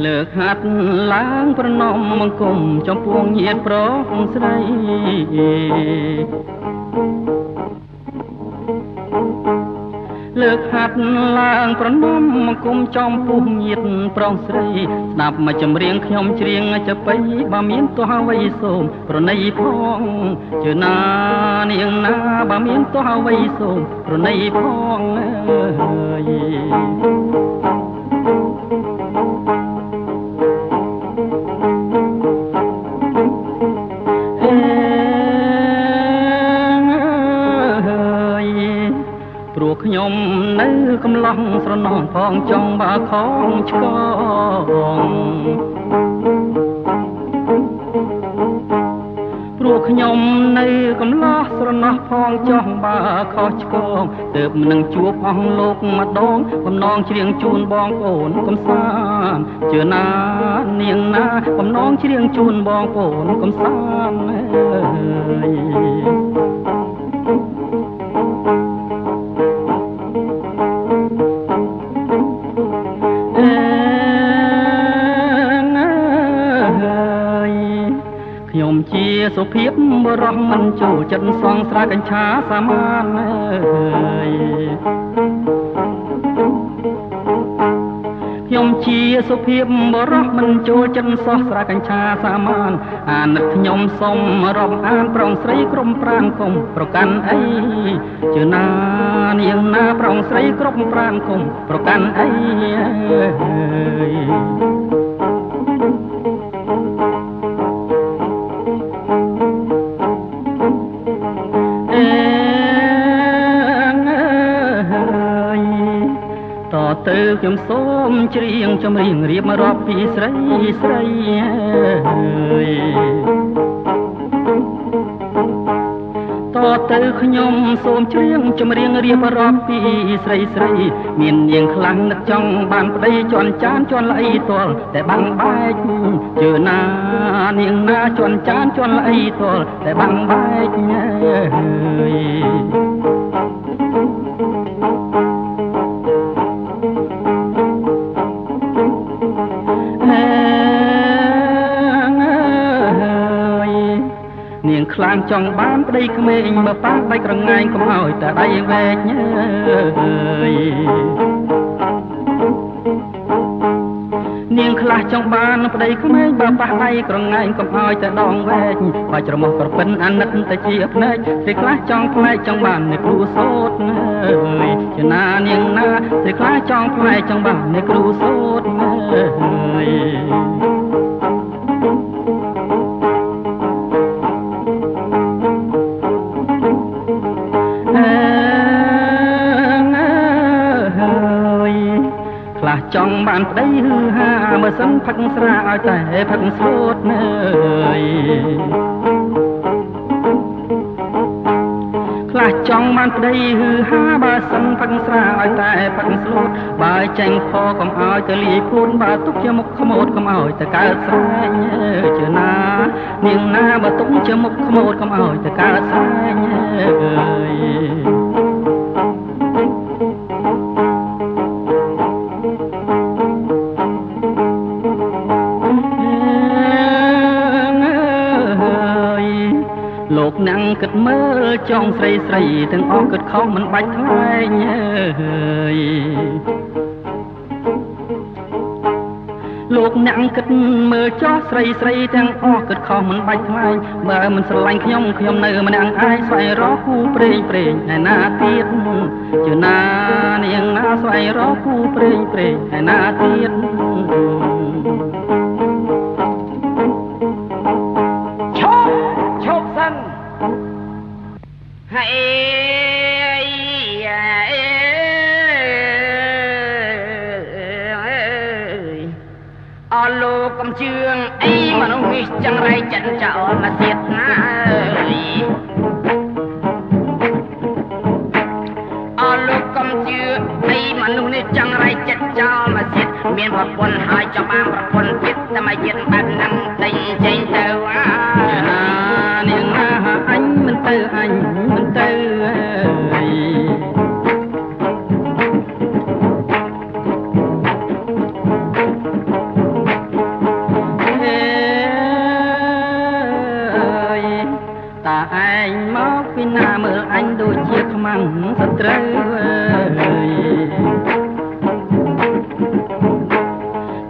លើកហាត់ឡើងប្រណមបង្គំចំពោះញាតិប្រុសស្រីលើកហាត់ឡើងប្រណមបង្គំចំពោះញាតិប្រុសស្រីស្ដាប់មកចម្រៀងខ្ញុំច្រៀងចបៃបើមានទោះអ្វីសូមប្រណីផងជឿណានាងណាបើមានទោះអ្វីសូមប្រណីផងអើយព្រោះខ្ញុំនៅកំឡោះស្រណោះផងចង់បើខងឆ្កងព្រោះខ្ញុំនៅកំឡោះស្រណោះផងចង់បើខុសឆ្កងទើបមិននឹងជួបអស់លោកម្ដងបំណងច្រៀងជូនបងប្អូនកំសាន្តជឿណានាងណាបំណងច្រៀងជូនបងប្អូនកំសាន្តអើយខ្ញុំជាសុភាពបរោះមិនចូលចិត្តសងស្រាកញ្ឆាសាមានអើយខ្ញុំជាសុភាពបរោះមិនចូលចិត្តសោះស្រាកញ្ឆាសាមានអាណិតខ្ញុំសុំរាប់អានប្រងស្រីក្រុមប្រាណគុំប្រកាន់អីជឿណានាងណាប្រងស្រីក្រុមប្រាណគុំប្រកាន់អីទៅខ្ញុំសូមច្រៀងចម្រៀងរៀបរាប់ពីស្រីស្រីតទៅខ្ញុំសូមច្រៀងចម្រៀងរៀបរាប់ពីស្រីស្រីមាននាងខ្លាំងនឹកចង់បានប្តីជន់ចានជន់ល្អីទាល់តែបាំងបែកជឿណានាងណាជន់ចានជន់ល្អីទាល់តែបាំងបែកនាងខ្លាំងចង់បានប្តីក្មេងបើប៉ះដៃក្រងាយកុំឲ្យតែដៃវែកនាងខ្លះចង់បានប្តីក្មេងបើប៉ះដៃក្រងាយកុំឲ្យតែដងវែកបើច្រមុះក្រពិនអាណិតតែជាភ្នែកស្រីខ្លះចង់ផ្លែកចង់បាននៅគ្រូសូត្រជឿណានាងណាស្រីខ្លះចង់ផ្លែកចង់បាននៅគ្រូសូត្រចង់បានប្តីហឺហាមើលសិនផឹកស្រាឲ្យតែផឹកស្លូតខ្លះចង់បានប្តីហឺហាបើសិនផឹកស្រាឲ្យតែផឹកស្លូតបើចេញខកុំឲ្យទៅលាយខ្លួនបើទុកជាមុខខ្មោចកុំឲ្យទៅកើតស្រែងជឿណានាងណាបើទុកជាមុខខ្មោចកុំឲ្យទៅកើតស្រែងលោកណាំងគិតមើលចង់ស្រីស្រីទាំងអស់គិតខំមិនបាច់ថ្លែងលោកណាំងគិតមើលចោះស្រីស្រីទាំងអស់គិតខំមិនបាច់ថ្លែងបើមិនស្រឡាញ់ខ្ញុំនៅម្នាក់ឯងស្វែងរកគូព្រេងព្រេងឯណាទៀតជឿណានាងណាស្វែងរកគូព្រេងព្រេងឯណាទៀត អស់លោកកំជឿងអីមនុស្សនេះចង្រៃចិនចោលមកទៀតណាអស់លោកកំជឿអីមនុស្សនេះចង្រៃចិនចោលមកទៀតមានប្រពន្ធហើយចង់បានប្រពន្ធទៀតតែមកយើងបែបហ្នឹងតែចេញទៅនាងណាអញមិនទៅអញមិនទៅអើយតាឯងមកពីណាមើលអញដូចជាខ្មាំងសត្រូវអើយ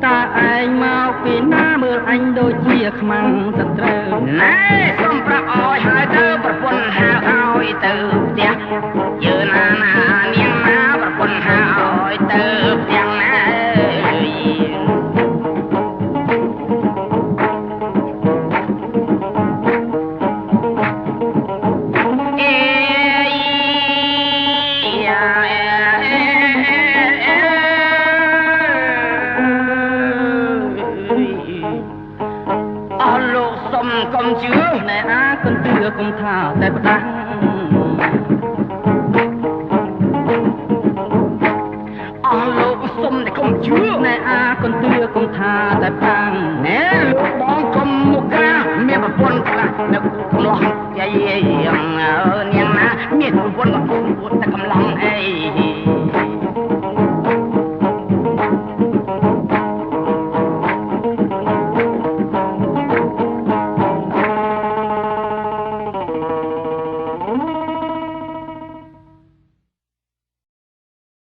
តាឯងមកពីណាមើលអញដូចជាខ្មាំងសត្រូវណែសូមប្រាប់អោយហើយទៅប្រពន្ធហៅអោយទៅផ្ទះយើណានាងណាប្រពន្ធហៅអោយទៅផ្ទះណាកុំជឿណែអាកុំទឿកុំថាតែផ្ដាស់អស់លោកសុំតែកុំជឿណែអាកុំទឿកុំថាតែផ្ដាស់ណែលោកបងកុំមកក្រាមានប្រពន្ធខ្លះនៅកន្លោះយាយនាងណាមានប្រពន្ធតែកំឡុងអី